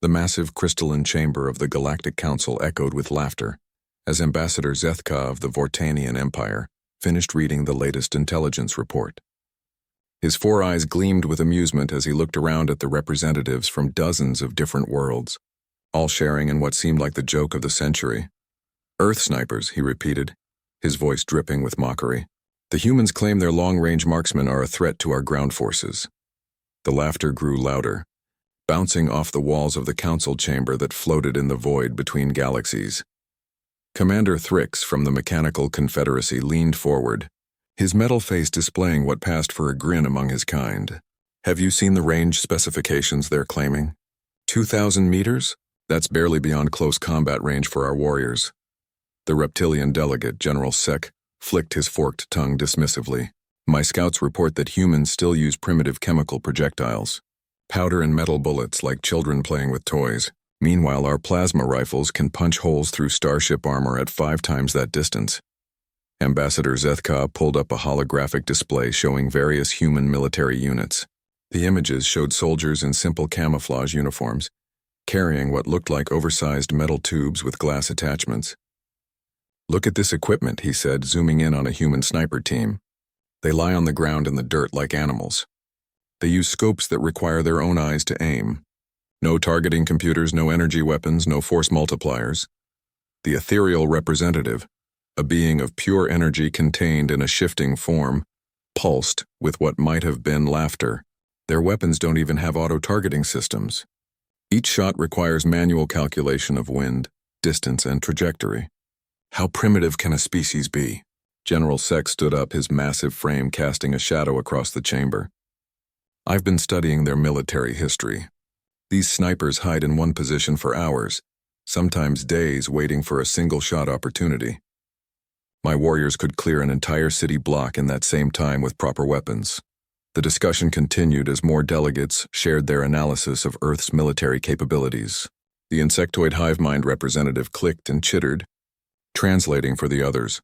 The massive crystalline chamber of the Galactic Council echoed with laughter as Ambassador Zethka of the Vortanian Empire finished reading the latest intelligence report. His four eyes gleamed with amusement as he looked around at the representatives from dozens of different worlds, all sharing in what seemed like the joke of the century. "Earth snipers," he repeated, his voice dripping with mockery. "The humans claim their long-range marksmen are a threat to our ground forces." The laughter grew louder, bouncing off the walls of the council chamber that floated in the void between galaxies. Commander Thrix from the Mechanical Confederacy leaned forward, his metal face displaying what passed for a grin among his kind. "Have you seen the range specifications they're claiming? 2,000 meters? That's barely beyond close combat range for our warriors." The reptilian delegate, General Sek, flicked his forked tongue dismissively. "My scouts report that humans still use primitive chemical projectiles, powder and metal bullets like children playing with toys. Meanwhile, our plasma rifles can punch holes through starship armor at 5 times that distance." Ambassador Zethka pulled up a holographic display showing various human military units. The images showed soldiers in simple camouflage uniforms, carrying what looked like oversized metal tubes with glass attachments. "Look at this equipment," he said, zooming in on a human sniper team. "They lie on the ground in the dirt like animals. They use scopes that require their own eyes to aim. No targeting computers, no energy weapons, no force multipliers. The ethereal representative, a being of pure energy contained in a shifting form, pulsed with what might have been laughter. Their weapons don't even have auto-targeting systems. Each shot requires manual calculation of wind, distance, and trajectory. How primitive can a species be?" General Sek stood up, his massive frame casting a shadow across the chamber. "I've been studying their military history. These snipers hide in one position for hours, sometimes days, waiting for a single shot opportunity. My warriors could clear an entire city block in that same time with proper weapons." The discussion continued as more delegates shared their analysis of Earth's military capabilities. The insectoid hive mind representative clicked and chittered, translating for the others.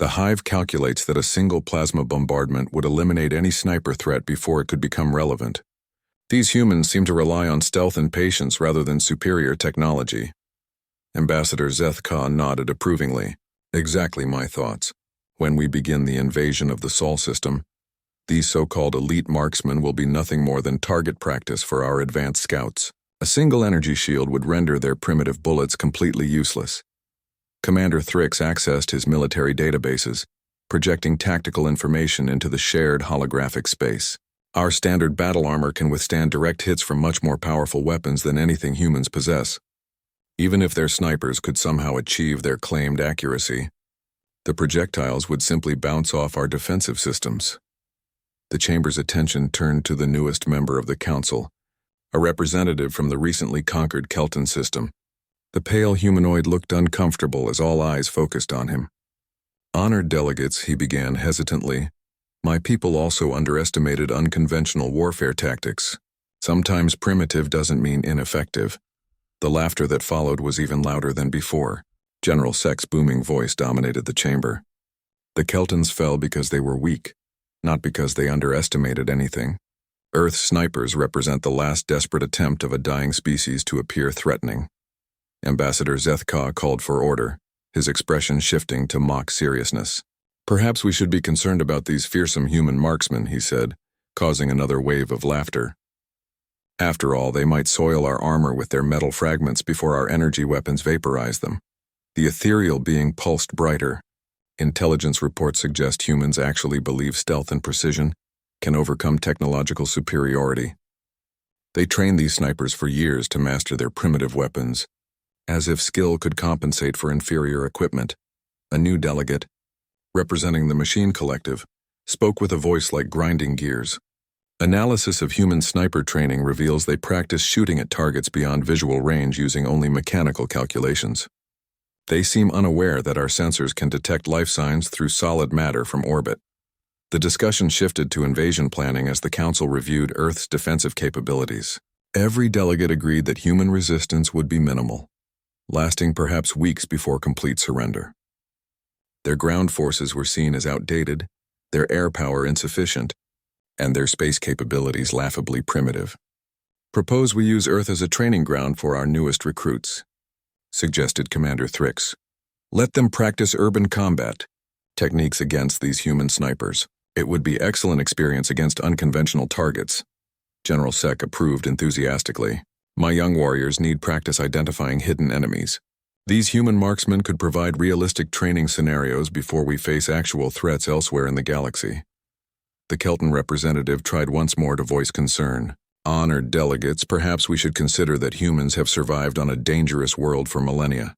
"The hive calculates that a single plasma bombardment would eliminate any sniper threat before it could become relevant. These humans seem to rely on stealth and patience rather than superior technology." Ambassador Zethka nodded approvingly. "Exactly my thoughts. When we begin the invasion of the Sol system, these so-called elite marksmen will be nothing more than target practice for our advanced scouts. A single energy shield would render their primitive bullets completely useless." Commander Thrix accessed his military databases, projecting tactical information into the shared holographic space. "Our standard battle armor can withstand direct hits from much more powerful weapons than anything humans possess. Even if their snipers could somehow achieve their claimed accuracy, the projectiles would simply bounce off our defensive systems." The chamber's attention turned to the newest member of the council, a representative from the recently conquered Kelton system. The pale humanoid looked uncomfortable as all eyes focused on him. "Honored delegates," he began hesitantly, "my people also underestimated unconventional warfare tactics. Sometimes primitive doesn't mean ineffective." The laughter that followed was even louder than before. General Sek's booming voice dominated the chamber. "The Keltons fell because they were weak, not because they underestimated anything. Earth snipers represent the last desperate attempt of a dying species to appear threatening." Ambassador Zethka called for order, his expression shifting to mock seriousness. "Perhaps we should be concerned about these fearsome human marksmen," he said, causing another wave of laughter. "After all, they might soil our armor with their metal fragments before our energy weapons vaporize them." The ethereal being pulsed brighter. "Intelligence reports suggest humans actually believe stealth and precision can overcome technological superiority. They train these snipers for years to master their primitive weapons, as if skill could compensate for inferior equipment." A new delegate, representing the Machine Collective, spoke with a voice like grinding gears. "Analysis of human sniper training reveals they practice shooting at targets beyond visual range using only mechanical calculations. They seem unaware that our sensors can detect life signs through solid matter from orbit." The discussion shifted to invasion planning as the Council reviewed Earth's defensive capabilities. Every delegate agreed that human resistance would be minimal, lasting perhaps weeks before complete surrender. Their ground forces were seen as outdated, their air power insufficient, and their space capabilities laughably primitive. Propose we use Earth as a training ground for our newest recruits, suggested Commander Thrix. Let them practice urban combat techniques against these human snipers. It would be excellent experience against unconventional targets. General Sec approved enthusiastically. My young warriors need practice identifying hidden enemies. These human marksmen could provide realistic training scenarios before we face actual threats elsewhere in the galaxy. The Kelton representative tried once more to voice concern. Honored delegates, perhaps we should consider that humans have survived on a dangerous world for millennia.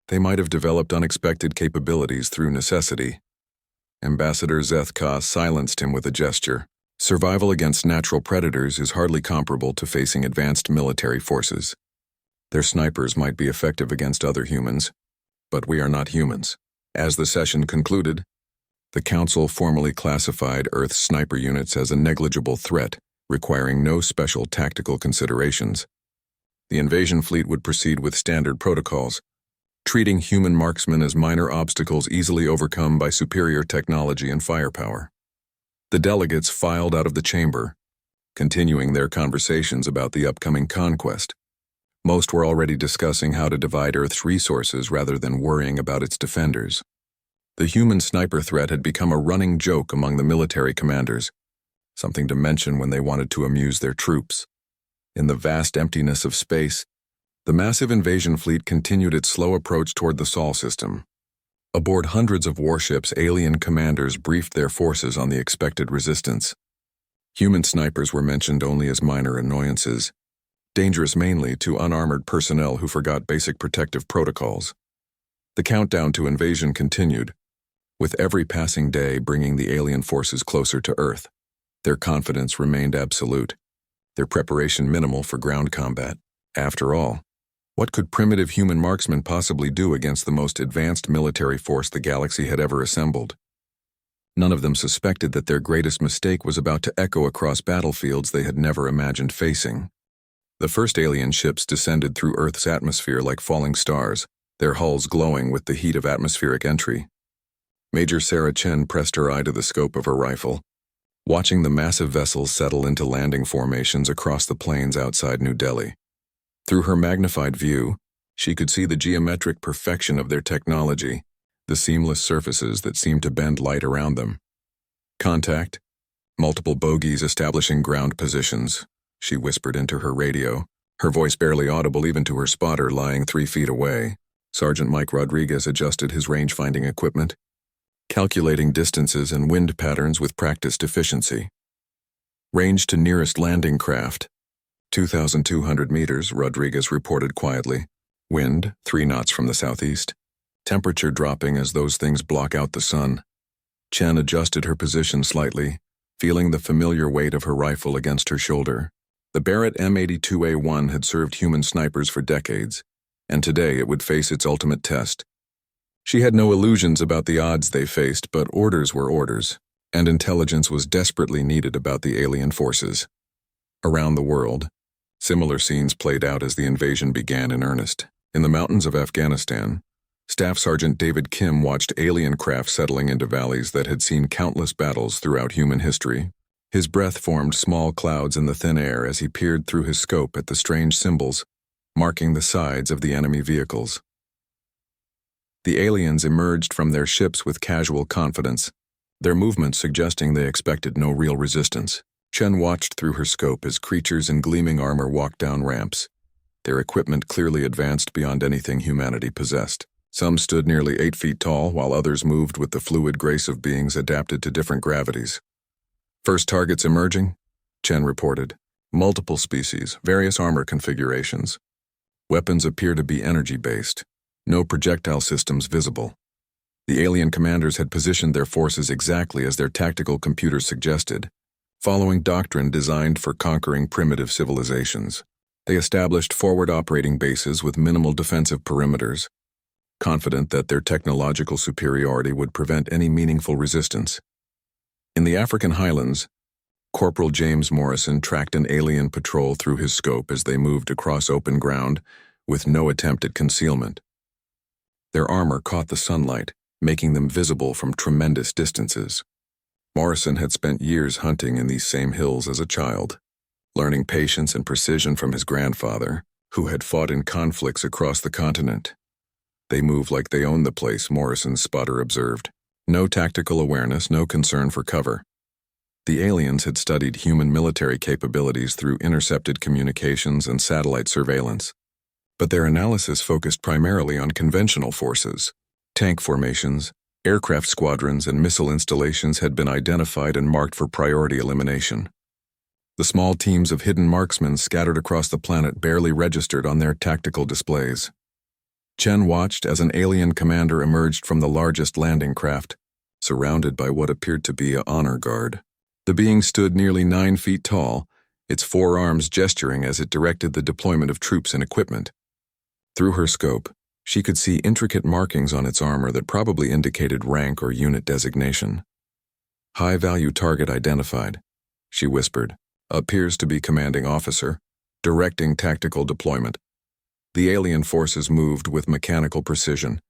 They might have developed unexpected capabilities through necessity. Ambassador Zethka silenced him with a gesture. Survival against natural predators is hardly comparable to facing advanced military forces. Their snipers might be effective against other humans, but we are not humans. As the session concluded, the Council formally classified Earth's sniper units as a negligible threat, requiring no special tactical considerations. The invasion fleet would proceed with standard protocols, treating human marksmen as minor obstacles easily overcome by superior technology and firepower. The delegates filed out of the chamber, continuing their conversations about the upcoming conquest. Most were already discussing how to divide Earth's resources rather than worrying about its defenders. The human sniper threat had become a running joke among the military commanders, something to mention when they wanted to amuse their troops. In the vast emptiness of space, the massive invasion fleet continued its slow approach toward the Sol system. Aboard hundreds of warships, alien commanders briefed their forces on the expected resistance. Human snipers were mentioned only as minor annoyances, dangerous mainly to unarmored personnel who forgot basic protective protocols. The countdown to invasion continued, with every passing day bringing the alien forces closer to Earth. Their confidence remained absolute, their preparation minimal for ground combat. After all, what could primitive human marksmen possibly do against the most advanced military force the galaxy had ever assembled? None of them suspected that their greatest mistake was about to echo across battlefields they had never imagined facing. The first alien ships descended through Earth's atmosphere like falling stars, their hulls glowing with the heat of atmospheric entry. Major Sarah Chen pressed her eye to the scope of her rifle, watching the massive vessels settle into landing formations across the plains outside New Delhi. Through her magnified view, she could see the geometric perfection of their technology, the seamless surfaces that seemed to bend light around them. Contact. Multiple bogies establishing ground positions, she whispered into her radio, her voice barely audible even to her spotter lying 3 feet away. Sergeant Mike Rodriguez adjusted his range-finding equipment, calculating distances and wind patterns with practiced efficiency. Range to nearest landing craft. 2,200 meters, Rodriguez reported quietly. Wind, 3 knots from the southeast. Temperature dropping as those things block out the sun. Chen adjusted her position slightly, feeling the familiar weight of her rifle against her shoulder. The Barrett M82A1 had served human snipers for decades, and today it would face its ultimate test. She had no illusions about the odds they faced, but orders were orders, and intelligence was desperately needed about the alien forces. Around the world, similar scenes played out as the invasion began in earnest. In the mountains of Afghanistan, Staff Sergeant David Kim watched alien craft settling into valleys that had seen countless battles throughout human history. His breath formed small clouds in the thin air as he peered through his scope at the strange symbols marking the sides of the enemy vehicles. The aliens emerged from their ships with casual confidence, their movements suggesting they expected no real resistance. Chen watched through her scope as creatures in gleaming armor walked down ramps, their equipment clearly advanced beyond anything humanity possessed. Some stood nearly 8 feet tall, while others moved with the fluid grace of beings adapted to different gravities. First targets emerging, Chen reported. Multiple species, various armor configurations. Weapons appear to be energy-based. No projectile systems visible. The alien commanders had positioned their forces exactly as their tactical computers suggested, following doctrine designed for conquering primitive civilizations. They established forward operating bases with minimal defensive perimeters, confident that their technological superiority would prevent any meaningful resistance. In the African highlands, Corporal James Morrison tracked an alien patrol through his scope as they moved across open ground with no attempt at concealment. Their armor caught the sunlight, making them visible from tremendous distances. Morrison had spent years hunting in these same hills as a child. learning patience and precision from his grandfather, who had fought in conflicts across the continent. They move like they own the place, Morrison's spotter observed. No tactical awareness, no concern for cover. The aliens had studied human military capabilities through intercepted communications and satellite surveillance. But their analysis focused primarily on conventional forces. Tank formations, aircraft squadrons, and missile installations had been identified and marked for priority elimination. The small teams of hidden marksmen scattered across the planet barely registered on their tactical displays. Chen watched as an alien commander emerged from the largest landing craft, surrounded by what appeared to be an honor guard. The being stood nearly 9 feet tall, its 4 arms gesturing as it directed the deployment of troops and equipment. Through her scope, she could see intricate markings on its armor that probably indicated rank or unit designation. High-value target identified, she whispered. Appears to be commanding officer, directing tactical deployment. The alien forces moved with mechanical precision,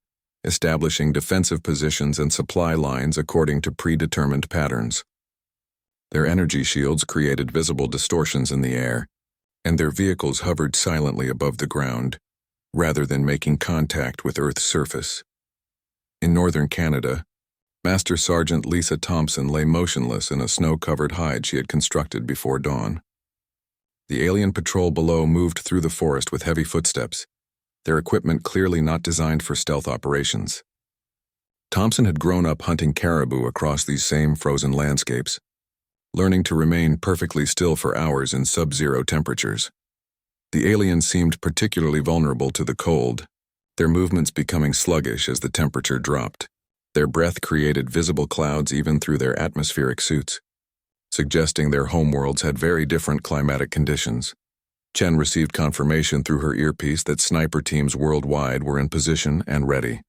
establishing defensive positions and supply lines according to predetermined patterns. Their energy shields created visible distortions in the air, and their vehicles hovered silently above the ground, rather than making contact with Earth's surface. In northern Canada, Master Sergeant Lisa Thompson lay motionless in a snow-covered hide she had constructed before dawn. The alien patrol below moved through the forest with heavy footsteps, their equipment clearly not designed for stealth operations. Thompson had grown up hunting caribou across these same frozen landscapes, learning to remain perfectly still for hours in sub-zero temperatures. The aliens seemed particularly vulnerable to the cold, their movements becoming sluggish as the temperature dropped. Their breath created visible clouds even through their atmospheric suits, suggesting their homeworlds had very different climatic conditions. Chen received confirmation through her earpiece that sniper teams worldwide were in position and ready.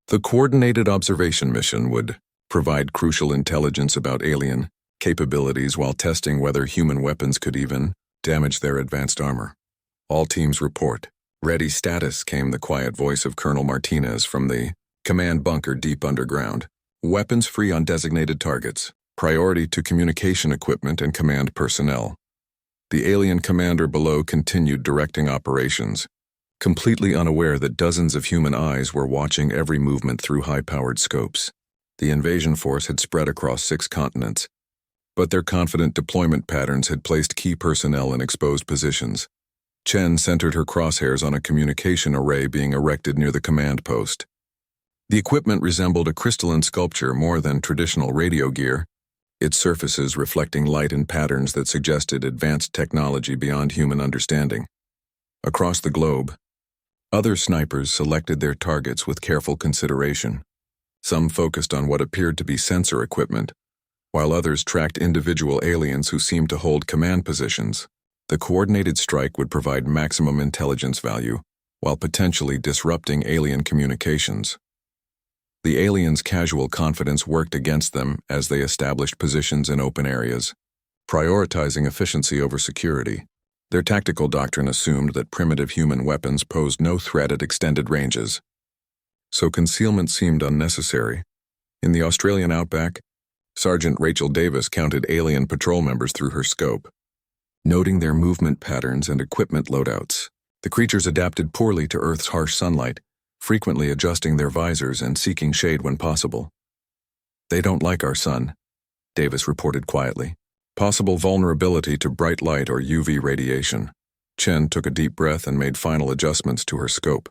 The coordinated observation mission would provide crucial intelligence about alien capabilities while testing whether human weapons could even damage their advanced armor. All teams report. Ready status, came the quiet voice of Colonel Martinez from the command bunker deep underground. Weapons free on designated targets. Priority to communication equipment and command personnel. The alien commander below continued directing operations, completely unaware that dozens of human eyes were watching every movement through high-powered scopes. The invasion force had spread across 6 continents, but their confident deployment patterns had placed key personnel in exposed positions. Chen centered her crosshairs on a communication array being erected near the command post. The equipment resembled a crystalline sculpture more than traditional radio gear, its surfaces reflecting light in patterns that suggested advanced technology beyond human understanding. Across the globe, other snipers selected their targets with careful consideration. Some focused on what appeared to be sensor equipment, while others tracked individual aliens who seemed to hold command positions. The coordinated strike would provide maximum intelligence value, while potentially disrupting alien communications. The aliens' casual confidence worked against them as they established positions in open areas, prioritizing efficiency over security. Their tactical doctrine assumed that primitive human weapons posed no threat at extended ranges, so concealment seemed unnecessary. In the Australian outback, Sergeant Rachel Davis counted alien patrol members through her scope, noting their movement patterns and equipment loadouts. The creatures adapted poorly to Earth's harsh sunlight, frequently adjusting their visors and seeking shade when possible. They don't like our sun, Davis reported quietly. Possible vulnerability to bright light or UV radiation. Chen took a deep breath and made final adjustments to her scope,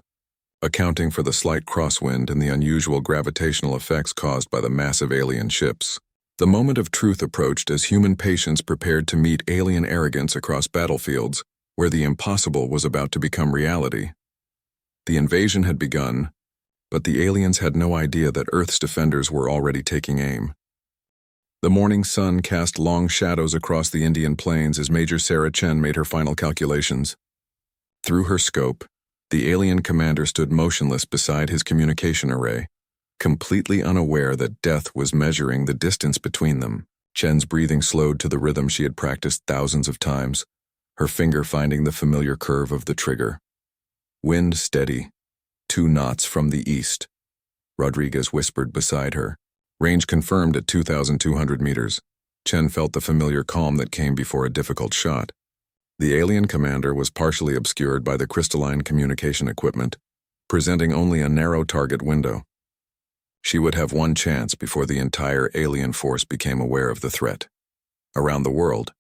accounting for the slight crosswind and the unusual gravitational effects caused by the massive alien ships. The moment of truth approached as human patience prepared to meet alien arrogance across battlefields, where the impossible was about to become reality. The invasion had begun, but the aliens had no idea that Earth's defenders were already taking aim. The morning sun cast long shadows across the Indian plains as Major Sarah Chen made her final calculations. Through her scope, the alien commander stood motionless beside his communication array, completely unaware that death was measuring the distance between them. Chen's breathing slowed to the rhythm she had practiced thousands of times, her finger finding the familiar curve of the trigger. Wind steady, 2 knots from the east, Rodriguez whispered beside her. Range confirmed at 2,200 meters. Chen felt the familiar calm that came before a difficult shot. The alien commander was partially obscured by the crystalline communication equipment, presenting only a narrow target window. She would have one chance before the entire alien force became aware of the threat. Around the world,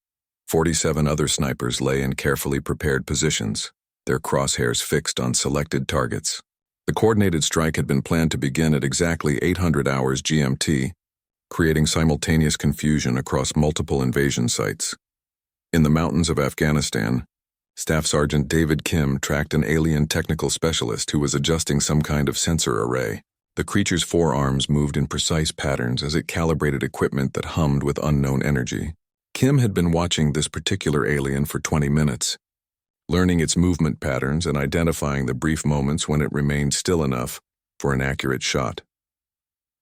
47 other snipers lay in carefully prepared positions, their crosshairs fixed on selected targets. The coordinated strike had been planned to begin at exactly 800 hours GMT, creating simultaneous confusion across multiple invasion sites. In the mountains of Afghanistan, Staff Sergeant David Kim tracked an alien technical specialist who was adjusting some kind of sensor array. The creature's forearms moved in precise patterns as it calibrated equipment that hummed with unknown energy. Kim had been watching this particular alien for 20 minutes, learning its movement patterns and identifying the brief moments when it remained still enough for an accurate shot.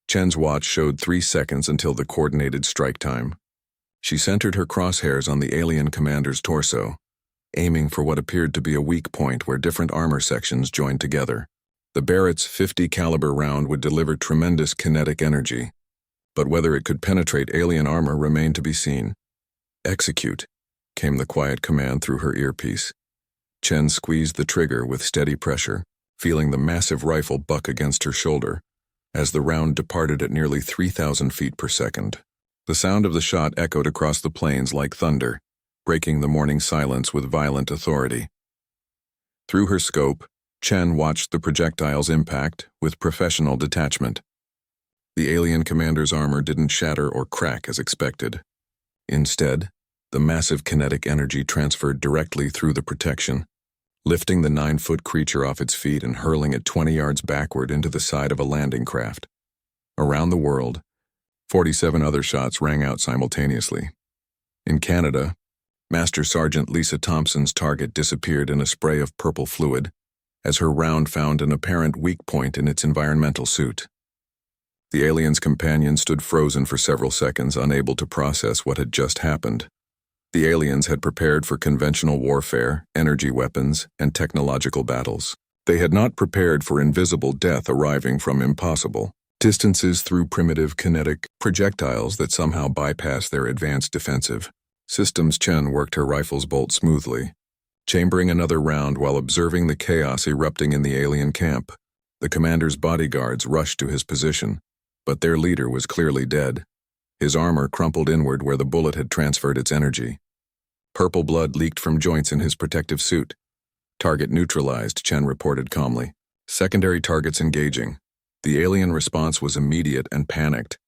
Chen's watch showed 3 seconds until the coordinated strike time. She centered her crosshairs on the alien commander's torso, aiming for what appeared to be a weak point where different armor sections joined together. The Barrett's .50 caliber round would deliver tremendous kinetic energy, but whether it could penetrate alien armor remained to be seen. "Execute," came the quiet command through her earpiece. Chen squeezed the trigger with steady pressure, feeling the massive rifle buck against her shoulder, as the round departed at nearly 3,000 feet per second. The sound of the shot echoed across the plains like thunder, breaking the morning silence with violent authority. Through her scope, Chen watched the projectile's impact with professional detachment. The alien commander's armor didn't shatter or crack as expected. Instead, the massive kinetic energy transferred directly through the protection, lifting the 9-foot creature off its feet and hurling it 20 yards backward into the side of a landing craft. Around the world, 47 other shots rang out simultaneously. In Canada, Master Sergeant Lisa Thompson's target disappeared in a spray of purple fluid as her round found an apparent weak point in its environmental suit. The alien's companion stood frozen for several seconds, unable to process what had just happened. The aliens had prepared for conventional warfare, energy weapons, and technological battles. They had not prepared for invisible death arriving from impossible distances through primitive kinetic projectiles that somehow bypassed their advanced defensive systems. Chen worked her rifle's bolt smoothly, chambering another round while observing the chaos erupting in the alien camp. The commander's bodyguards rushed to his position, but their leader was clearly dead. His armor crumpled inward where the bullet had transferred its energy. Purple blood leaked from joints in his protective suit. "Target neutralized," Chen reported calmly. "Secondary targets engaging." The alien response was immediate and panicked.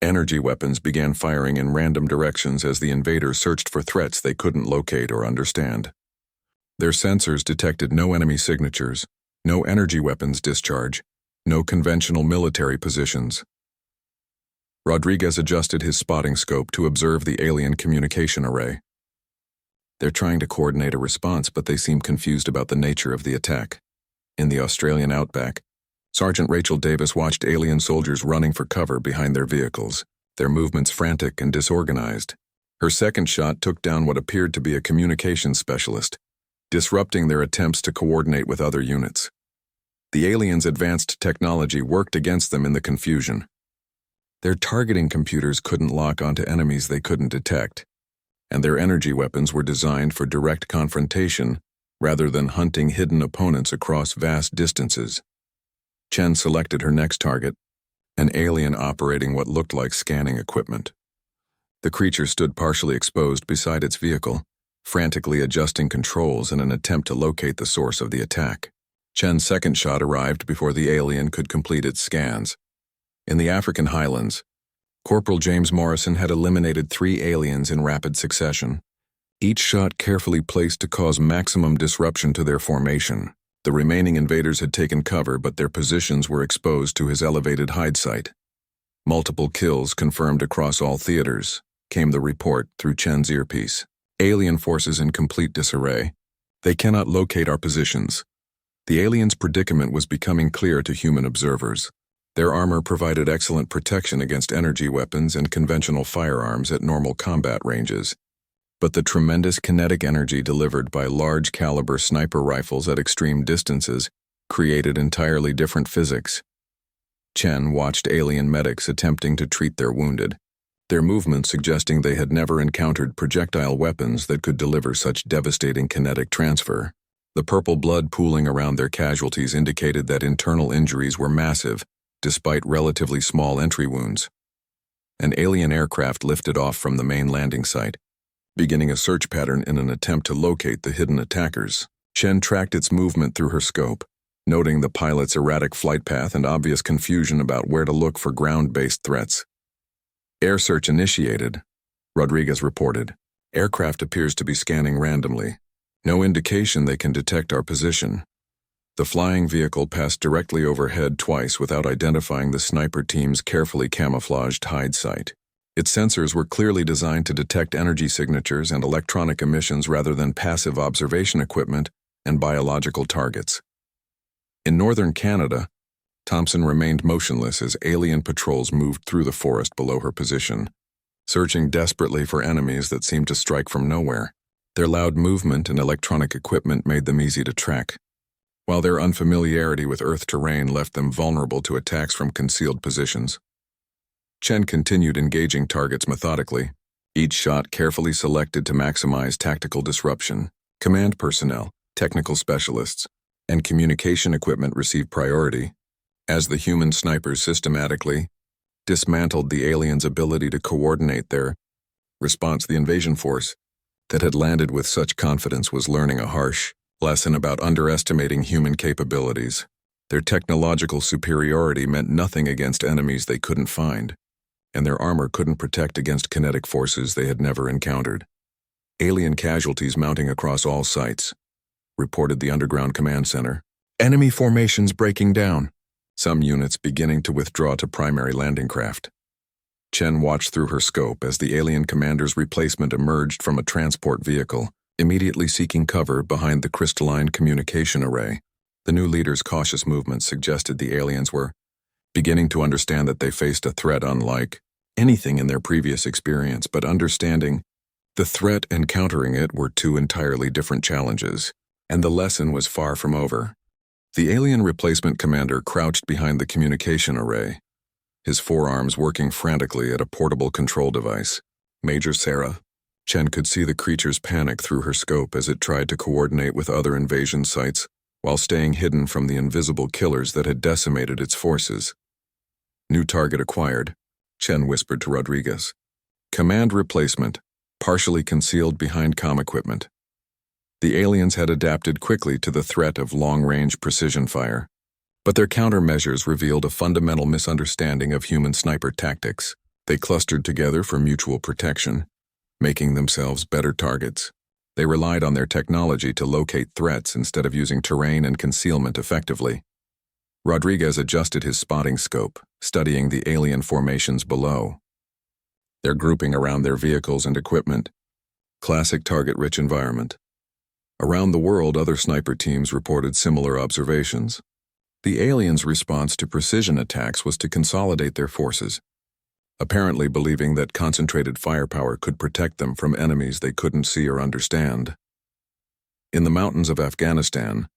Energy weapons began firing in random directions as the invaders searched for threats they couldn't locate or understand. Their sensors detected no enemy signatures, no energy weapons discharge, no conventional military positions. Rodriguez adjusted his spotting scope to observe the alien communication array. "They're trying to coordinate a response, but they seem confused about the nature of the attack." In the Australian outback, Sergeant Rachel Davis watched alien soldiers running for cover behind their vehicles, their movements frantic and disorganized. Her second shot took down what appeared to be a communications specialist, disrupting their attempts to coordinate with other units. The aliens' advanced technology worked against them in the confusion. Their targeting computers couldn't lock onto enemies they couldn't detect, and their energy weapons were designed for direct confrontation rather than hunting hidden opponents across vast distances. Chen selected her next target, an alien operating what looked like scanning equipment. The creature stood partially exposed beside its vehicle, frantically adjusting controls in an attempt to locate the source of the attack. Chen's second shot arrived before the alien could complete its scans. In the African highlands, Corporal James Morrison had eliminated 3 aliens in rapid succession, each shot carefully placed to cause maximum disruption to their formation. The remaining invaders had taken cover, but their positions were exposed to his elevated hide site. "Multiple kills confirmed across all theaters," came the report through Chen's earpiece. "Alien forces in complete disarray. They cannot locate our positions." The aliens' predicament was becoming clear to human observers. Their armor provided excellent protection against energy weapons and conventional firearms at normal combat ranges. But the tremendous kinetic energy delivered by large-caliber sniper rifles at extreme distances created entirely different physics. Chen watched alien medics attempting to treat their wounded, their movements suggesting they had never encountered projectile weapons that could deliver such devastating kinetic transfer. The purple blood pooling around their casualties indicated that internal injuries were massive, despite relatively small entry wounds. An alien aircraft lifted off from the main landing site, beginning a search pattern in an attempt to locate the hidden attackers. Chen tracked its movement through her scope, noting the pilot's erratic flight path and obvious confusion about where to look for ground-based threats. Air search initiated, Rodriguez reported. Aircraft appears to be scanning randomly. No indication they can detect our position. The flying vehicle passed directly overhead twice without identifying the sniper team's carefully camouflaged hide site. Its sensors were clearly designed to detect energy signatures and electronic emissions rather than passive observation equipment and biological targets. In northern Canada, Thompson remained motionless as alien patrols moved through the forest below her position, searching desperately for enemies that seemed to strike from nowhere. Their loud movement and electronic equipment made them easy to track, while their unfamiliarity with Earth terrain left them vulnerable to attacks from concealed positions. Chen continued engaging targets methodically, each shot carefully selected to maximize tactical disruption. Command personnel, technical specialists, and communication equipment received priority, as the human snipers systematically dismantled the aliens' ability to coordinate their response. The invasion force that had landed with such confidence was learning a harsh lesson about underestimating human capabilities. Their technological superiority meant nothing against enemies they couldn't find, and their armor couldn't protect against kinetic forces they had never encountered. Alien casualties mounting across all sites, reported the underground command center. Enemy formations breaking down, some units beginning to withdraw to primary landing craft. Chen watched through her scope as the alien commander's replacement emerged from a transport vehicle, immediately seeking cover behind the crystalline communication array. The new leader's cautious movements suggested the aliens were beginning to understand that they faced a threat unlike anything in their previous experience, but understanding the threat and countering it were two entirely different challenges, and the lesson was far from over. The alien replacement commander crouched behind the communication array, his forearms working frantically at a portable control device. Major Sarah. Chen could see the creature's panic through her scope as it tried to coordinate with other invasion sites while staying hidden from the invisible killers that had decimated its forces. New target acquired, Chen whispered to Rodriguez. Command replacement, partially concealed behind comm equipment. The aliens had adapted quickly to the threat of long-range precision fire, but their countermeasures revealed a fundamental misunderstanding of human sniper tactics. They clustered together for mutual protection, making themselves better targets. They relied on their technology to locate threats instead of using terrain and concealment effectively. Rodriguez adjusted his spotting scope, studying the alien formations below. Their grouping around their vehicles and equipment. Classic target-rich environment. Around the world, other sniper teams reported similar observations. The aliens' response to precision attacks was to consolidate their forces, apparently believing that concentrated firepower could protect them from enemies they couldn't see or understand. In the mountains of Afghanistan,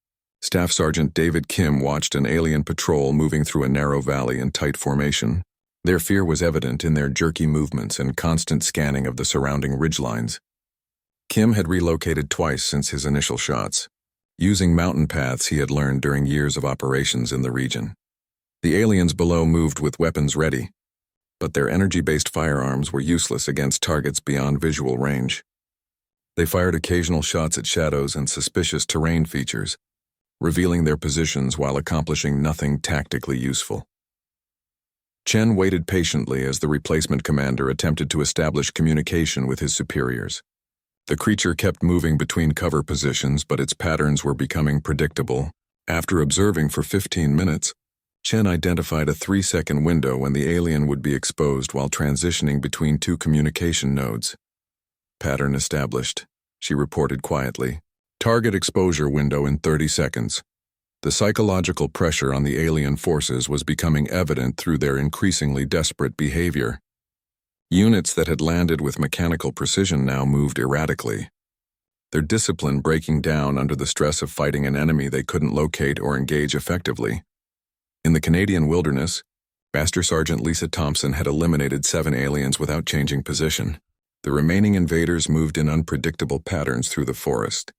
Staff Sergeant David Kim watched an alien patrol moving through a narrow valley in tight formation. Their fear was evident in their jerky movements and constant scanning of the surrounding ridgelines. Kim had relocated twice since his initial shots, using mountain paths he had learned during years of operations in the region. The aliens below moved with weapons ready, but their energy-based firearms were useless against targets beyond visual range. They fired occasional shots at shadows and suspicious terrain features, revealing their positions while accomplishing nothing tactically useful. Chen waited patiently as the replacement commander attempted to establish communication with his superiors. The creature kept moving between cover positions, but its patterns were becoming predictable. After observing for 15 minutes, Chen identified a 3-second window when the alien would be exposed while transitioning between two communication nodes. Pattern established, she reported quietly. Target exposure window in 30 seconds. The psychological pressure on the alien forces was becoming evident through their increasingly desperate behavior. Units that had landed with mechanical precision now moved erratically, their discipline breaking down under the stress of fighting an enemy they couldn't locate or engage effectively. In the Canadian wilderness, Master Sergeant Lisa Thompson had eliminated 7 aliens without changing position. The remaining invaders moved in unpredictable patterns through the forest,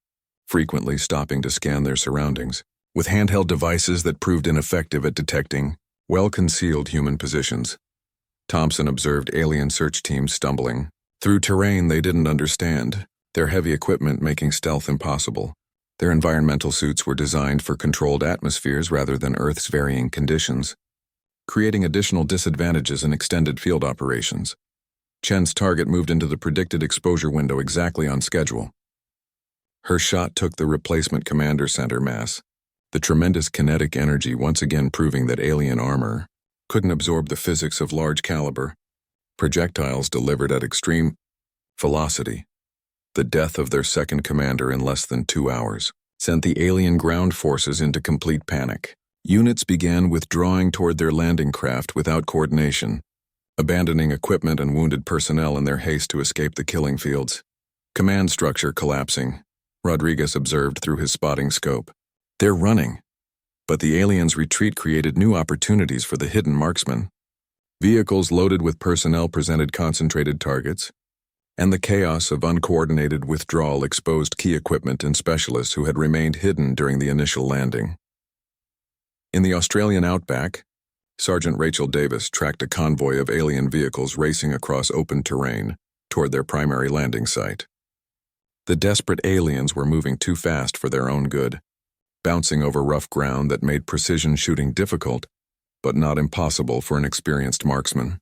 frequently stopping to scan their surroundings, with handheld devices that proved ineffective at detecting well-concealed human positions. Thompson observed alien search teams stumbling through terrain they didn't understand, their heavy equipment making stealth impossible. Their environmental suits were designed for controlled atmospheres rather than Earth's varying conditions, creating additional disadvantages in extended field operations. Chen's target moved into the predicted exposure window exactly on schedule. Her shot took the replacement commander center mass, the tremendous kinetic energy once again proving that alien armor couldn't absorb the physics of large caliber projectiles delivered at extreme velocity. The death of their second commander in less than 2 hours sent the alien ground forces into complete panic. Units began withdrawing toward their landing craft without coordination, abandoning equipment and wounded personnel in their haste to escape the killing fields. Command structure collapsing, Rodriguez observed through his spotting scope. They're running. But the aliens' retreat created new opportunities for the hidden marksmen. Vehicles loaded with personnel presented concentrated targets, and the chaos of uncoordinated withdrawal exposed key equipment and specialists who had remained hidden during the initial landing. In the Australian outback, Sergeant Rachel Davis tracked a convoy of alien vehicles racing across open terrain toward their primary landing site. The desperate aliens were moving too fast for their own good, bouncing over rough ground that made precision shooting difficult, but not impossible for an experienced marksman.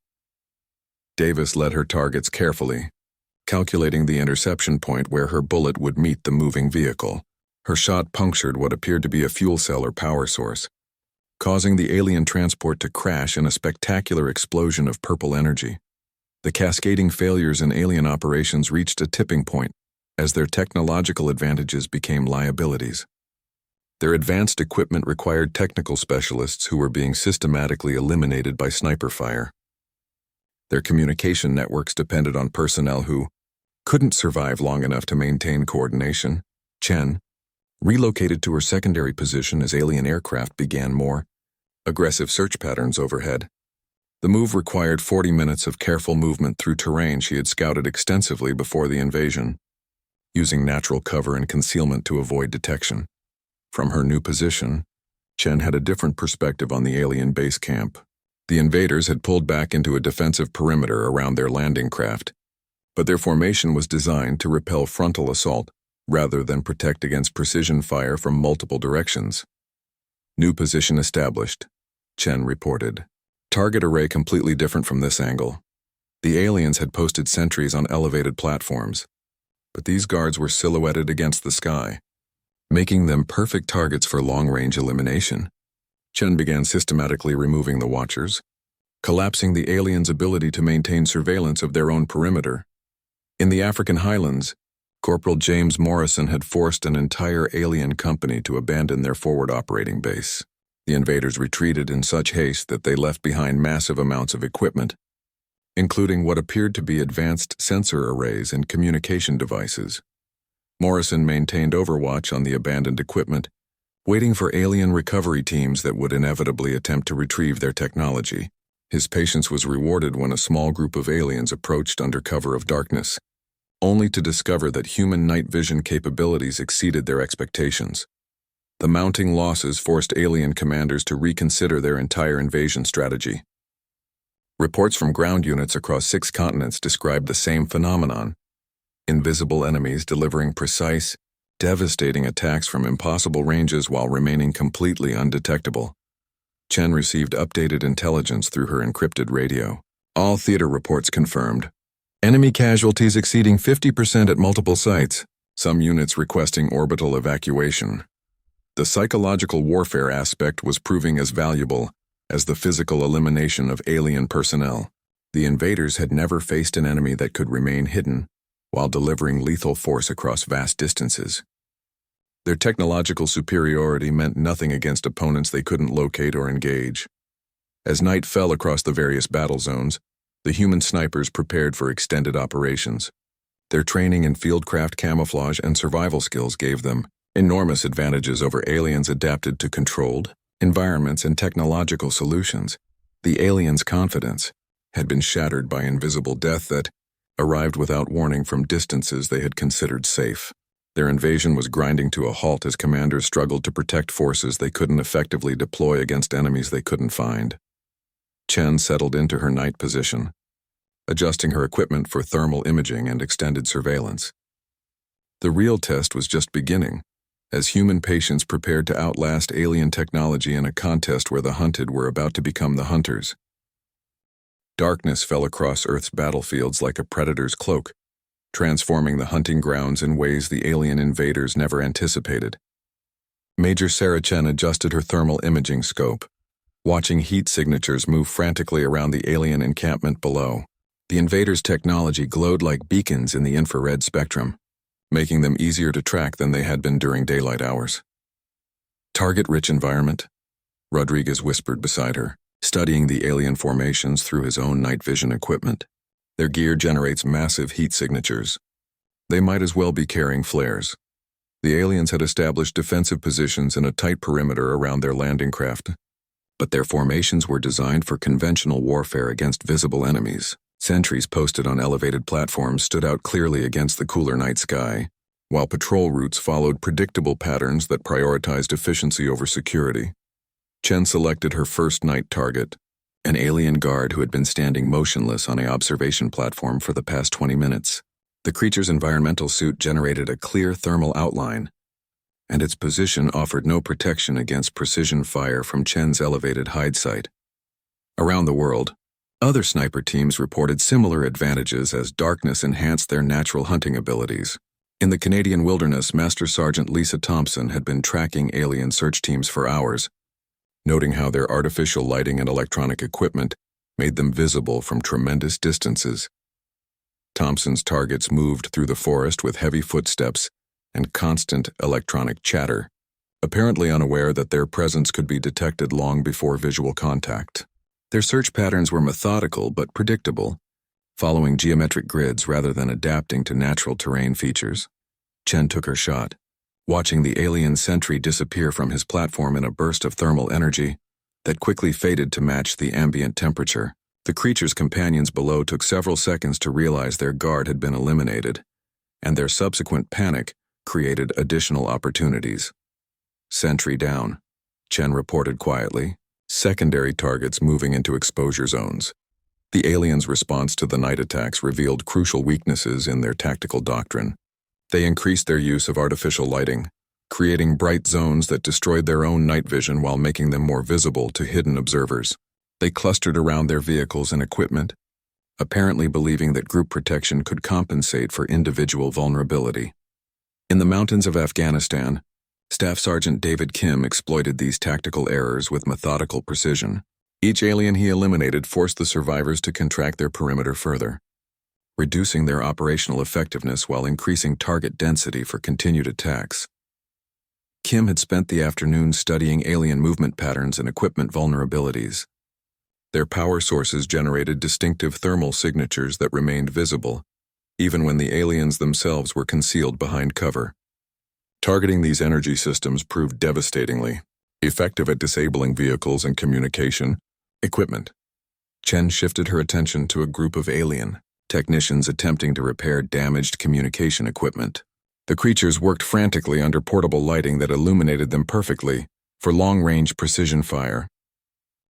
Davis led her targets carefully, calculating the interception point where her bullet would meet the moving vehicle. Her shot punctured what appeared to be a fuel cell or power source, causing the alien transport to crash in a spectacular explosion of purple energy. The cascading failures in alien operations reached a tipping point as their technological advantages became liabilities. Their advanced equipment required technical specialists who were being systematically eliminated by sniper fire. Their communication networks depended on personnel who couldn't survive long enough to maintain coordination. Chen relocated to her secondary position as alien aircraft began more aggressive search patterns overhead. The move required 40 minutes of careful movement through terrain she had scouted extensively before the invasion, using natural cover and concealment to avoid detection. From her new position, Chen had a different perspective on the alien base camp. The invaders had pulled back into a defensive perimeter around their landing craft, but their formation was designed to repel frontal assault rather than protect against precision fire from multiple directions. New position established, Chen reported. Target array completely different from this angle. The aliens had posted sentries on elevated platforms, but these guards were silhouetted against the sky, making them perfect targets for long-range elimination. Chen began systematically removing the watchers, collapsing the aliens' ability to maintain surveillance of their own perimeter. In the African highlands, Corporal James Morrison had forced an entire alien company to abandon their forward operating base. The invaders retreated in such haste that they left behind massive amounts of equipment, including what appeared to be advanced sensor arrays and communication devices. Morrison maintained overwatch on the abandoned equipment, waiting for alien recovery teams that would inevitably attempt to retrieve their technology. His patience was rewarded when a small group of aliens approached under cover of darkness, only to discover that human night vision capabilities exceeded their expectations. The mounting losses forced alien commanders to reconsider their entire invasion strategy. Reports from ground units across 6 continents described the same phenomenon: invisible enemies delivering precise, devastating attacks from impossible ranges while remaining completely undetectable. Chen received updated intelligence through her encrypted radio. All theater reports confirmed. Enemy casualties exceeding 50% at multiple sites, some units requesting orbital evacuation. The psychological warfare aspect was proving as valuable as the physical elimination of alien personnel. The invaders had never faced an enemy that could remain hidden while delivering lethal force across vast distances. Their technological superiority meant nothing against opponents they couldn't locate or engage. As night fell across the various battle zones, the human snipers prepared for extended operations. Their training in fieldcraft camouflage and survival skills gave them enormous advantages over aliens adapted to controlled environments and technological solutions. The aliens' confidence had been shattered by invisible death that arrived without warning from distances they had considered safe. Their invasion was grinding to a halt as commanders struggled to protect forces they couldn't effectively deploy against enemies they couldn't find. Chen settled into her night position, adjusting her equipment for thermal imaging and extended surveillance. The real test was just beginning, as human patients prepared to outlast alien technology in a contest where the hunted were about to become the hunters. Darkness fell across Earth's battlefields like a predator's cloak, transforming the hunting grounds in ways the alien invaders never anticipated. Major Sarah Chen adjusted her thermal imaging scope, watching heat signatures move frantically around the alien encampment below. The invaders' technology glowed like beacons in the infrared spectrum, making them easier to track than they had been during daylight hours. Target-rich environment, Rodriguez whispered beside her, studying the alien formations through his own night vision equipment. Their gear generates massive heat signatures. They might as well be carrying flares. The aliens had established defensive positions in a tight perimeter around their landing craft, but their formations were designed for conventional warfare against visible enemies. Sentries posted on elevated platforms stood out clearly against the cooler night sky, while patrol routes followed predictable patterns that prioritized efficiency over security. Chen selected her first night target, an alien guard who had been standing motionless on an observation platform for the past 20 minutes. The creature's environmental suit generated a clear thermal outline, and its position offered no protection against precision fire from Chen's elevated hide site. Around the world, other sniper teams reported similar advantages as darkness enhanced their natural hunting abilities. In the Canadian wilderness, Master Sergeant Lisa Thompson had been tracking alien search teams for hours, noting how their artificial lighting and electronic equipment made them visible from tremendous distances. Thompson's targets moved through the forest with heavy footsteps and constant electronic chatter, apparently unaware that their presence could be detected long before visual contact. Their search patterns were methodical but predictable, following geometric grids rather than adapting to natural terrain features. Chen took her shot, watching the alien sentry disappear from his platform in a burst of thermal energy that quickly faded to match the ambient temperature. The creature's companions below took several seconds to realize their guard had been eliminated, and their subsequent panic created additional opportunities. Sentry down, Chen reported quietly, secondary targets moving into exposure zones. The aliens' response to the night attacks revealed crucial weaknesses in their tactical doctrine. They increased their use of artificial lighting, creating bright zones that destroyed their own night vision while making them more visible to hidden observers. They clustered around their vehicles and equipment, apparently believing that group protection could compensate for individual vulnerability. In the mountains of Afghanistan, Staff Sergeant David Kim exploited these tactical errors with methodical precision. Each alien he eliminated forced the survivors to contract their perimeter further, reducing their operational effectiveness while increasing target density for continued attacks. Kim had spent the afternoon studying alien movement patterns and equipment vulnerabilities. Their power sources generated distinctive thermal signatures that remained visible, even when the aliens themselves were concealed behind cover. Targeting these energy systems proved devastatingly effective at disabling vehicles and communication equipment. Chen shifted her attention to a group of alien technicians attempting to repair damaged communication equipment. The creatures worked frantically under portable lighting that illuminated them perfectly for long-range precision fire.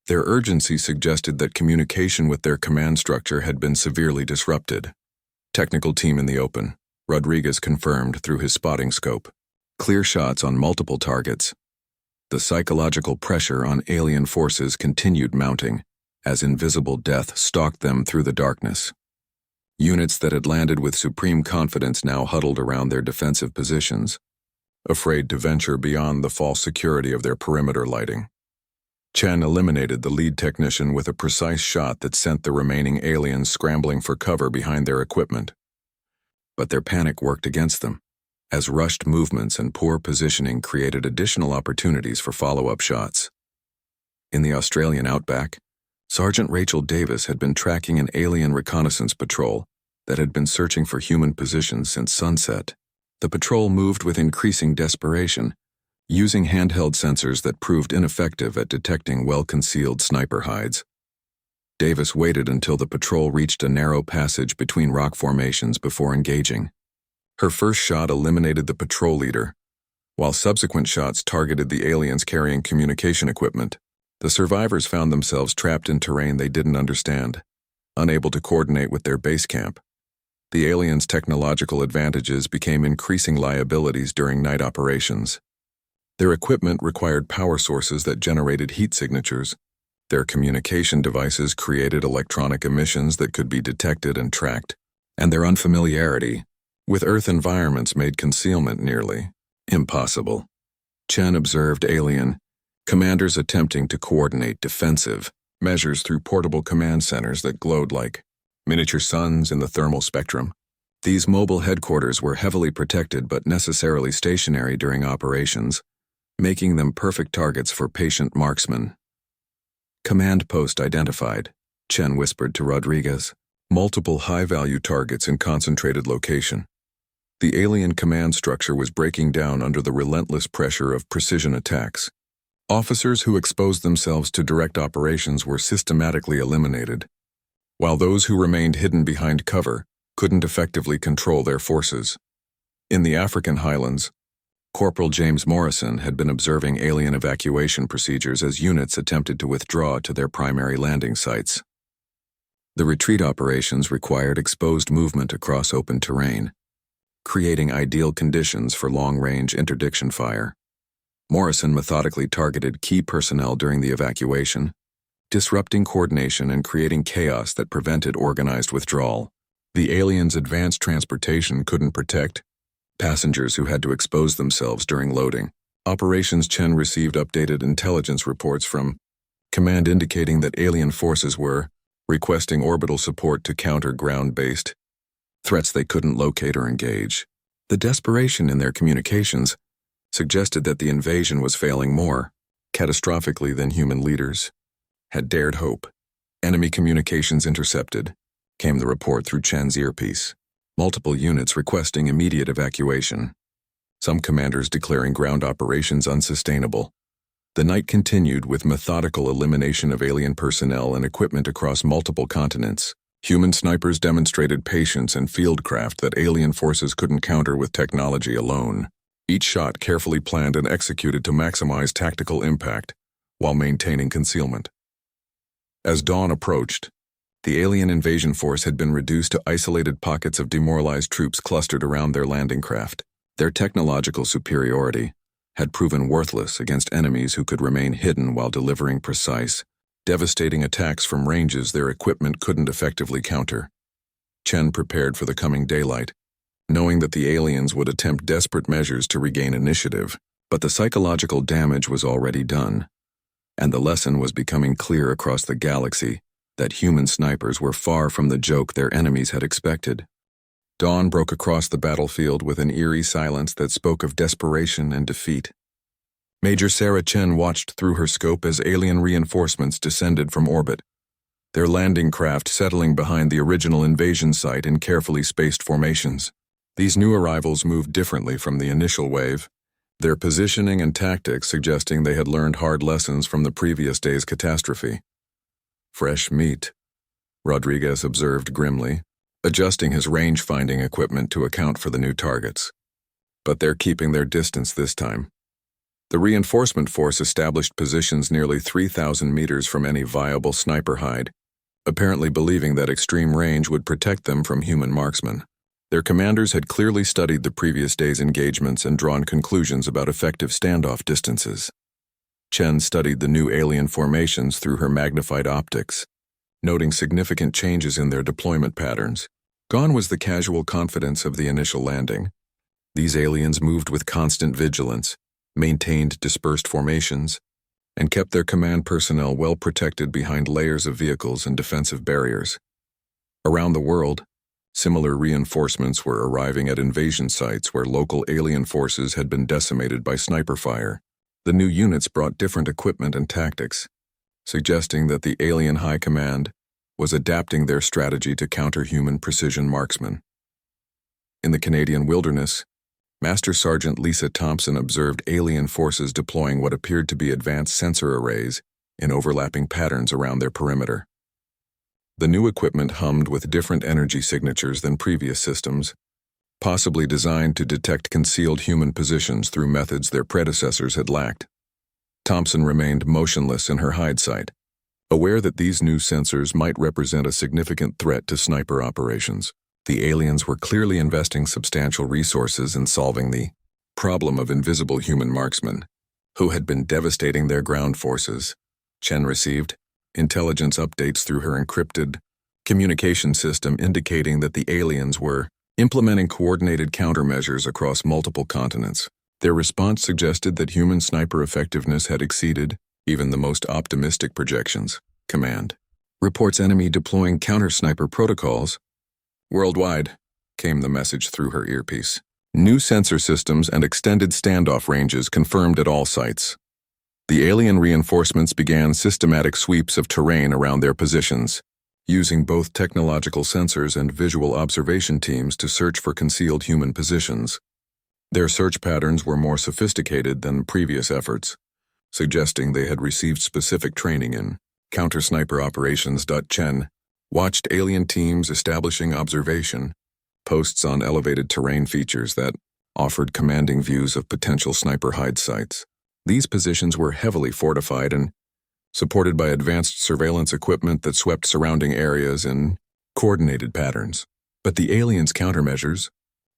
Their urgency suggested that communication with their command structure had been severely disrupted. Technical team in the open, Rodriguez confirmed through his spotting scope. Clear shots on multiple targets. The psychological pressure on alien forces continued mounting as invisible death stalked them through the darkness. Units that had landed with supreme confidence now huddled around their defensive positions, afraid to venture beyond the false security of their perimeter lighting. Chen eliminated the lead technician with a precise shot that sent the remaining aliens scrambling for cover behind their equipment. But their panic worked against them, as rushed movements and poor positioning created additional opportunities for follow-up shots. In the Australian outback, Sergeant Rachel Davis had been tracking an alien reconnaissance patrol that had been searching for human positions since sunset. The patrol moved with increasing desperation, using handheld sensors that proved ineffective at detecting well-concealed sniper hides. Davis waited until the patrol reached a narrow passage between rock formations before engaging. Her first shot eliminated the patrol leader, while subsequent shots targeted the aliens carrying communication equipment. The survivors found themselves trapped in terrain they didn't understand, unable to coordinate with their base camp. The aliens' technological advantages became increasing liabilities during night operations. Their equipment required power sources that generated heat signatures. Their communication devices created electronic emissions that could be detected and tracked, and their unfamiliarity with Earth environments made concealment nearly impossible. Chen observed alien commanders attempting to coordinate defensive measures through portable command centers that glowed like miniature suns in the thermal spectrum. These mobile headquarters were heavily protected but necessarily stationary during operations, making them perfect targets for patient marksmen. Command post identified, Chen whispered to Rodriguez. Multiple high-value targets in concentrated location. The alien command structure was breaking down under the relentless pressure of precision attacks. Officers who exposed themselves to direct operations were systematically eliminated, while those who remained hidden behind cover couldn't effectively control their forces. In the African highlands, Corporal James Morrison had been observing alien evacuation procedures as units attempted to withdraw to their primary landing sites. The retreat operations required exposed movement across open terrain, creating ideal conditions for long-range interdiction fire. Morrison methodically targeted key personnel during the evacuation, disrupting coordination and creating chaos that prevented organized withdrawal. The aliens' advanced transportation couldn't protect passengers who had to expose themselves during loading. Operations Chen received updated intelligence reports from command indicating that alien forces were requesting orbital support to counter ground-based threats they couldn't locate or engage. The desperation in their communications suggested that the invasion was failing more catastrophically than human leaders had dared hope. Enemy communications intercepted, came the report through Chen's earpiece. Multiple units requesting immediate evacuation. Some commanders declaring ground operations unsustainable. The night continued with methodical elimination of alien personnel and equipment across multiple continents. Human snipers demonstrated patience and fieldcraft that alien forces couldn't counter with technology alone. Each shot carefully planned and executed to maximize tactical impact while maintaining concealment. As dawn approached, the alien invasion force had been reduced to isolated pockets of demoralized troops clustered around their landing craft. Their technological superiority had proven worthless against enemies who could remain hidden while delivering precise, devastating attacks from ranges their equipment couldn't effectively counter. Chen prepared for the coming daylight, knowing that the aliens would attempt desperate measures to regain initiative, but the psychological damage was already done, and the lesson was becoming clear across the galaxy that human snipers were far from the joke their enemies had expected. Dawn broke across the battlefield with an eerie silence that spoke of desperation and defeat. Major Sarah Chen watched through her scope as alien reinforcements descended from orbit, their landing craft settling behind the original invasion site in carefully spaced formations. These new arrivals moved differently from the initial wave, their positioning and tactics suggesting they had learned hard lessons from the previous day's catastrophe. Fresh meat, Rodriguez observed grimly, adjusting his range-finding equipment to account for the new targets. But they're keeping their distance this time. The reinforcement force established positions nearly 3,000 meters from any viable sniper hide, apparently believing that extreme range would protect them from human marksmen. Their commanders had clearly studied the previous day's engagements and drawn conclusions about effective standoff distances. Chen studied the new alien formations through her magnified optics, noting significant changes in their deployment patterns. Gone was the casual confidence of the initial landing. These aliens moved with constant vigilance, maintained dispersed formations, and kept their command personnel well protected behind layers of vehicles and defensive barriers. Around the world, similar reinforcements were arriving at invasion sites where local alien forces had been decimated by sniper fire. The new units brought different equipment and tactics, suggesting that the alien high command was adapting their strategy to counter human precision marksmen. In the Canadian wilderness, Master Sergeant Lisa Thompson observed alien forces deploying what appeared to be advanced sensor arrays in overlapping patterns around their perimeter. The new equipment hummed with different energy signatures than previous systems, possibly designed to detect concealed human positions through methods their predecessors had lacked. Thompson remained motionless in her hide site, aware that these new sensors might represent a significant threat to sniper operations. The aliens were clearly investing substantial resources in solving the problem of invisible human marksmen, who had been devastating their ground forces. Chen received intelligence updates through her encrypted communication system indicating that the aliens were implementing coordinated countermeasures across multiple continents. Their response suggested that human sniper effectiveness had exceeded even the most optimistic projections. Command reports enemy deploying counter-sniper protocols worldwide, came the message through her earpiece. New sensor systems and extended standoff ranges confirmed at all sites. The alien reinforcements began systematic sweeps of terrain around their positions, using both technological sensors and visual observation teams to search for concealed human positions. Their search patterns were more sophisticated than previous efforts, suggesting they had received specific training in counter-sniper operations. Chen watched alien teams establishing observation posts on elevated terrain features that offered commanding views of potential sniper hide sites. These positions were heavily fortified and supported by advanced surveillance equipment that swept surrounding areas in coordinated patterns. But the aliens' countermeasures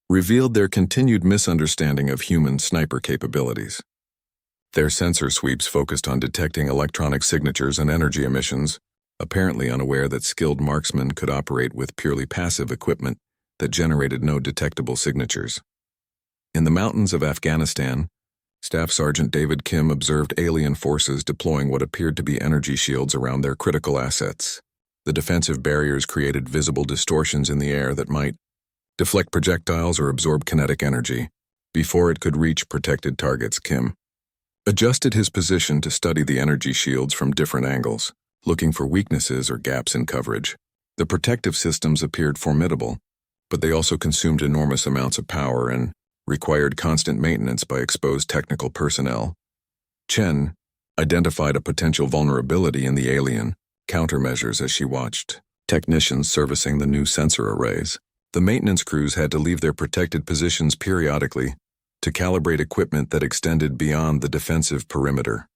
revealed their continued misunderstanding of human sniper capabilities. Their sensor sweeps focused on detecting electronic signatures and energy emissions, apparently unaware that skilled marksmen could operate with purely passive equipment that generated no detectable signatures. In the mountains of Afghanistan, Staff Sergeant David Kim observed alien forces deploying what appeared to be energy shields around their critical assets. The defensive barriers created visible distortions in the air that might deflect projectiles or absorb kinetic energy before it could reach protected targets. Kim adjusted his position to study the energy shields from different angles, looking for weaknesses or gaps in coverage. The protective systems appeared formidable, but they also consumed enormous amounts of power and required constant maintenance by exposed technical personnel. Chen identified a potential vulnerability in the alien countermeasures as she watched technicians servicing the new sensor arrays. The maintenance crews had to leave their protected positions periodically to calibrate equipment that extended beyond the defensive perimeter.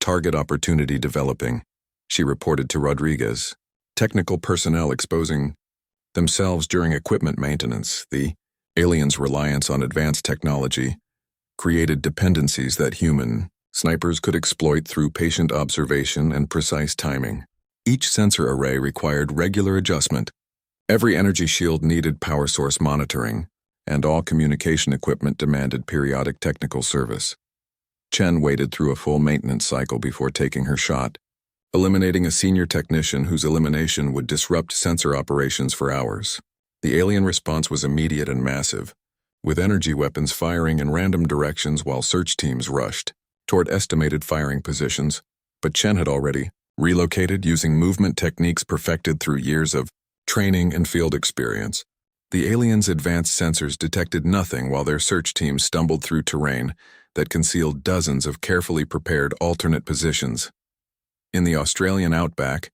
Target opportunity developing, she reported to Rodriguez. Technical personnel exposing themselves during equipment maintenance. The aliens' reliance on advanced technology created dependencies that human snipers could exploit through patient observation and precise timing. Each sensor array required regular adjustment. Every energy shield needed power source monitoring, and all communication equipment demanded periodic technical service. Chen waited through a full maintenance cycle before taking her shot, eliminating a senior technician whose elimination would disrupt sensor operations for hours. The alien response was immediate and massive, with energy weapons firing in random directions while search teams rushed toward estimated firing positions, but Chen had already relocated using movement techniques perfected through years of training and field experience. The aliens' advanced sensors detected nothing while their search teams stumbled through terrain that concealed dozens of carefully prepared alternate positions. In the Australian outback,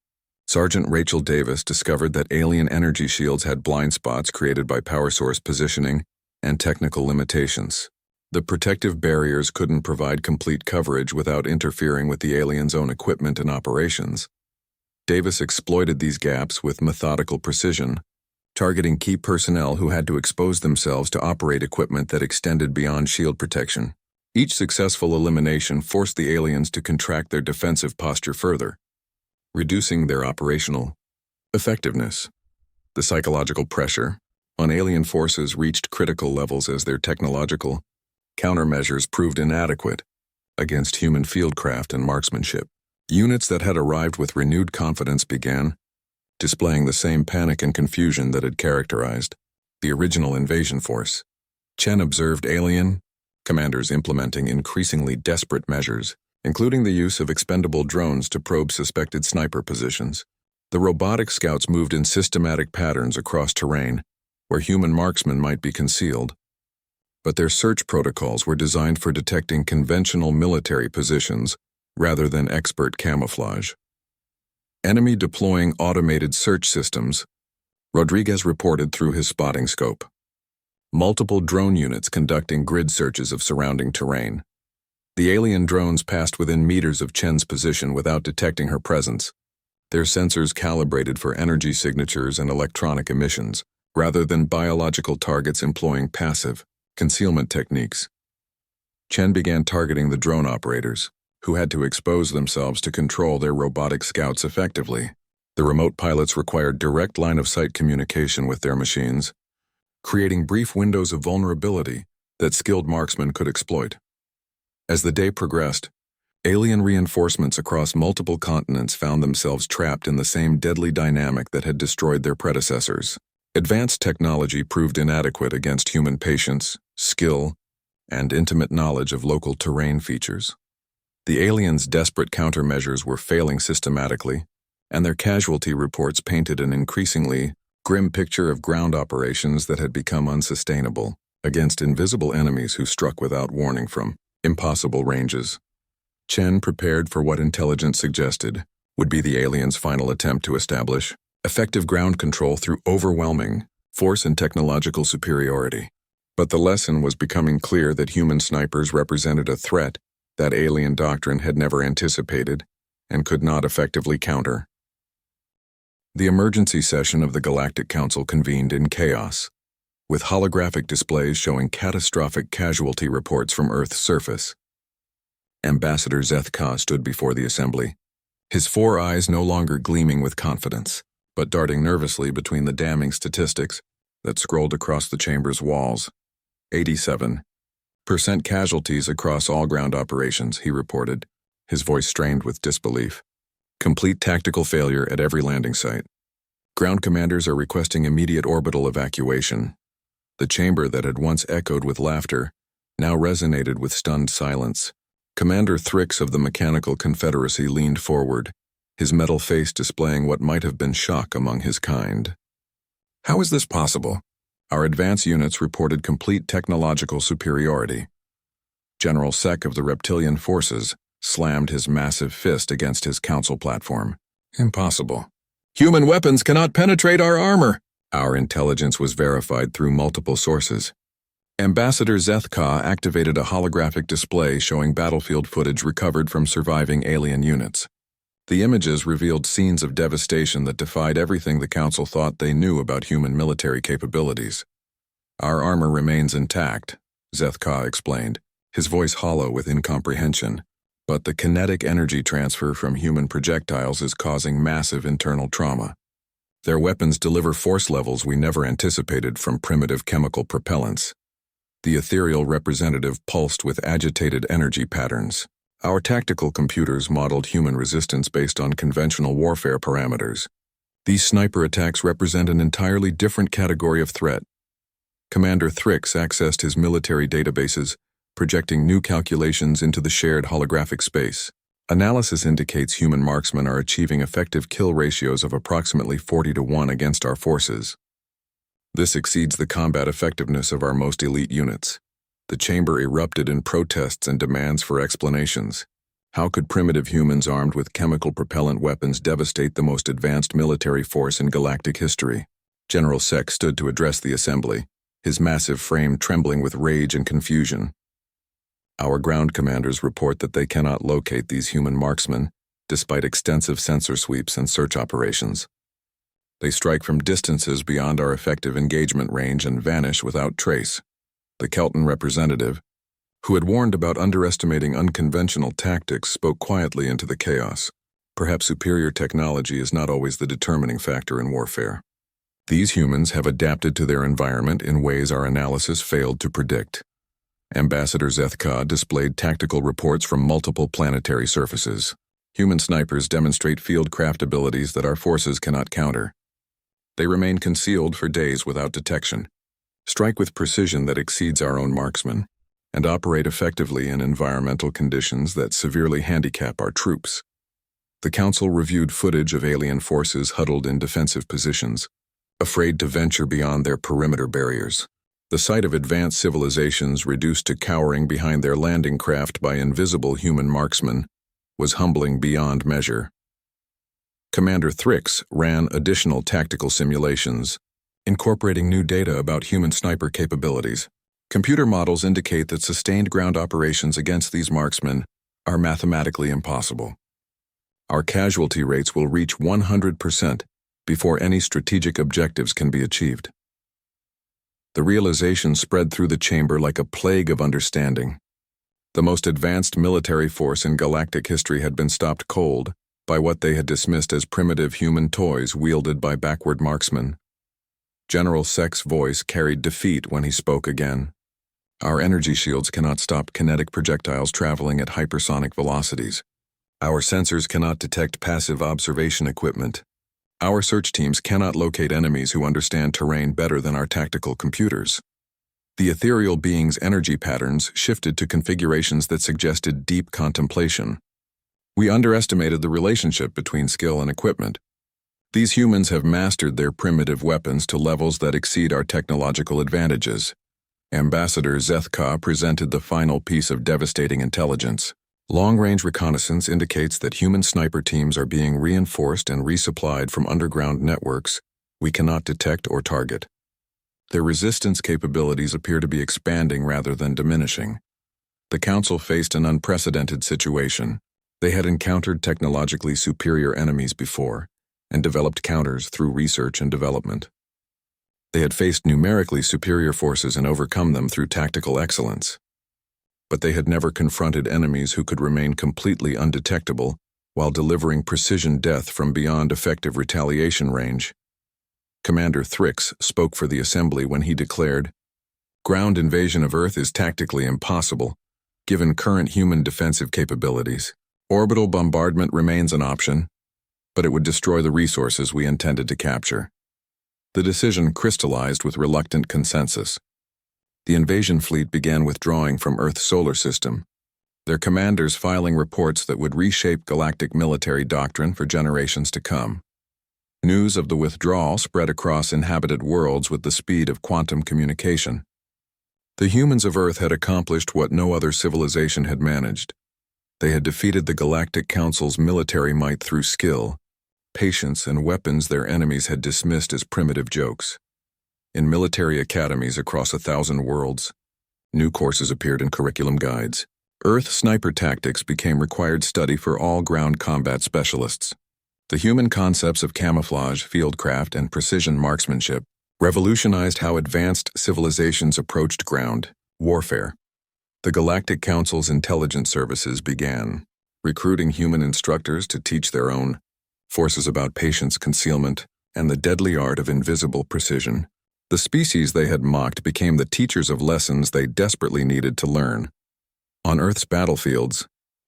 Sergeant Rachel Davis discovered that alien energy shields had blind spots created by power source positioning and technical limitations. The protective barriers couldn't provide complete coverage without interfering with the aliens' own equipment and operations. Davis exploited these gaps with methodical precision, targeting key personnel who had to expose themselves to operate equipment that extended beyond shield protection. Each successful elimination forced the aliens to contract their defensive posture further, reducing their operational effectiveness. The psychological pressure on alien forces reached critical levels as their technological countermeasures proved inadequate against human fieldcraft and marksmanship. Units that had arrived with renewed confidence began displaying the same panic and confusion that had characterized the original invasion force. Chen observed alien commanders implementing increasingly desperate measures, including the use of expendable drones to probe suspected sniper positions. The robotic scouts moved in systematic patterns across terrain where human marksmen might be concealed, but their search protocols were designed for detecting conventional military positions rather than expert camouflage. Enemy deploying automated search systems, Rodriguez reported through his spotting scope. Multiple drone units conducting grid searches of surrounding terrain. The alien drones passed within meters of Chen's position without detecting her presence, their sensors calibrated for energy signatures and electronic emissions, rather than biological targets employing passive concealment techniques. Chen began targeting the drone operators, who had to expose themselves to control their robotic scouts effectively. The remote pilots required direct line-of-sight communication with their machines, creating brief windows of vulnerability that skilled marksmen could exploit. As the day progressed, alien reinforcements across multiple continents found themselves trapped in the same deadly dynamic that had destroyed their predecessors. Advanced technology proved inadequate against human patience, skill, and intimate knowledge of local terrain features. The aliens' desperate countermeasures were failing systematically, and their casualty reports painted an increasingly grim picture of ground operations that had become unsustainable against invisible enemies who struck without warning from impossible ranges. Chen prepared for what intelligence suggested would be the aliens' final attempt to establish effective ground control through overwhelming force and technological superiority. But the lesson was becoming clear that human snipers represented a threat that alien doctrine had never anticipated and could not effectively counter. The emergency session of the Galactic Council convened in chaos, with holographic displays showing catastrophic casualty reports from Earth's surface. Ambassador Zethka stood before the assembly, his four eyes no longer gleaming with confidence, but darting nervously between the damning statistics that scrolled across the chamber's walls. 87% casualties across all ground operations, he reported, his voice strained with disbelief. Complete tactical failure at every landing site. Ground commanders are requesting immediate orbital evacuation. The chamber that had once echoed with laughter now resonated with stunned silence. Commander Thrix of the Mechanical Confederacy leaned forward, his metal face displaying what might have been shock among his kind. How is this possible? Our advance units reported complete technological superiority. General Sec of the Reptilian Forces slammed his massive fist against his council platform. Impossible. Human weapons cannot penetrate our armor. Our intelligence was verified through multiple sources. Ambassador Zethka activated a holographic display showing battlefield footage recovered from surviving alien units. The images revealed scenes of devastation that defied everything the Council thought they knew about human military capabilities. Our armor remains intact, Zethka explained, his voice hollow with incomprehension. But the kinetic energy transfer from human projectiles is causing massive internal trauma. Their weapons deliver force levels we never anticipated from primitive chemical propellants. The ethereal representative pulsed with agitated energy patterns. Our tactical computers modeled human resistance based on conventional warfare parameters. These sniper attacks represent an entirely different category of threat. Commander Thrix accessed his military databases, projecting new calculations into the shared holographic space. Analysis indicates human marksmen are achieving effective kill ratios of approximately 40-1 against our forces. This exceeds the combat effectiveness of our most elite units. The chamber erupted in protests and demands for explanations. How could primitive humans armed with chemical propellant weapons devastate the most advanced military force in galactic history? General Sec stood to address the assembly, his massive frame trembling with rage and confusion. Our ground commanders report that they cannot locate these human marksmen, despite extensive sensor sweeps and search operations. They strike from distances beyond our effective engagement range and vanish without trace. The Kelton representative, who had warned about underestimating unconventional tactics, spoke quietly into the chaos. Perhaps superior technology is not always the determining factor in warfare. These humans have adapted to their environment in ways our analysis failed to predict. Ambassador Zethka displayed tactical reports from multiple planetary surfaces. Human snipers demonstrate field-craft abilities that our forces cannot counter. They remain concealed for days without detection, strike with precision that exceeds our own marksmen, and operate effectively in environmental conditions that severely handicap our troops. The Council reviewed footage of alien forces huddled in defensive positions, afraid to venture beyond their perimeter barriers. The sight of advanced civilizations reduced to cowering behind their landing craft by invisible human marksmen was humbling beyond measure. Commander Thrix ran additional tactical simulations, incorporating new data about human sniper capabilities. Computer models indicate that sustained ground operations against these marksmen are mathematically impossible. Our casualty rates will reach 100% before any strategic objectives can be achieved. The realization spread through the chamber like a plague of understanding. The most advanced military force in galactic history had been stopped cold by what they had dismissed as primitive human toys wielded by backward marksmen. General Sek's voice carried defeat when he spoke again. Our energy shields cannot stop kinetic projectiles traveling at hypersonic velocities. Our sensors cannot detect passive observation equipment. Our search teams cannot locate enemies who understand terrain better than our tactical computers. The ethereal being's energy patterns shifted to configurations that suggested deep contemplation. We underestimated the relationship between skill and equipment. These humans have mastered their primitive weapons to levels that exceed our technological advantages. Ambassador Zethka presented the final piece of devastating intelligence. Long-range reconnaissance indicates that human sniper teams are being reinforced and resupplied from underground networks we cannot detect or target. Their resistance capabilities appear to be expanding rather than diminishing. The Council faced an unprecedented situation. They had encountered technologically superior enemies before and developed counters through research and development. They had faced numerically superior forces and overcome them through tactical excellence. But they had never confronted enemies who could remain completely undetectable while delivering precision death from beyond effective retaliation range. Commander Thrix spoke for the assembly when he declared, "Ground invasion of Earth is tactically impossible, given current human defensive capabilities. Orbital bombardment remains an option, but it would destroy the resources we intended to capture." The decision crystallized with reluctant consensus. The invasion fleet began withdrawing from Earth's solar system, their commanders filing reports that would reshape galactic military doctrine for generations to come. News of the withdrawal spread across inhabited worlds with the speed of quantum communication. The humans of Earth had accomplished what no other civilization had managed. They had defeated the Galactic Council's military might through skill, patience, and weapons their enemies had dismissed as primitive jokes. In military academies across 1,000 worlds, new courses appeared in curriculum guides. Earth sniper tactics became required study for all ground combat specialists. The human concepts of camouflage, fieldcraft, and precision marksmanship revolutionized how advanced civilizations approached ground warfare. The Galactic Council's intelligence services began recruiting human instructors to teach their own forces about patience, concealment, and the deadly art of invisible precision. The species they had mocked became the teachers of lessons they desperately needed to learn. On Earth's battlefields,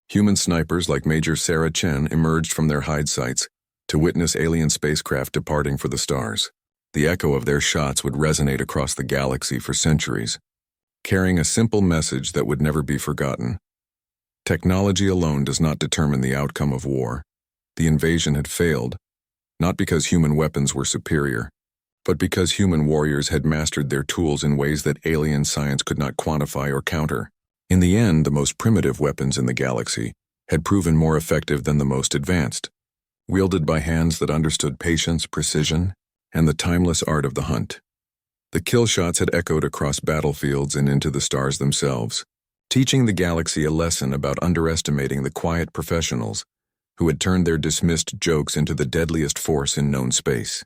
human snipers like Major Sarah Chen emerged from their hide sites to witness alien spacecraft departing for the stars. The echo of their shots would resonate across the galaxy for centuries, carrying a simple message that would never be forgotten. Technology alone does not determine the outcome of war. The invasion had failed, not because human weapons were superior, but because human warriors had mastered their tools in ways that alien science could not quantify or counter. In the end, the most primitive weapons in the galaxy had proven more effective than the most advanced, wielded by hands that understood patience, precision, and the timeless art of the hunt. The Killshots had echoed across battlefields and into the stars themselves, teaching the galaxy a lesson about underestimating the quiet professionals who had turned their dismissed jokes into the deadliest force in known space.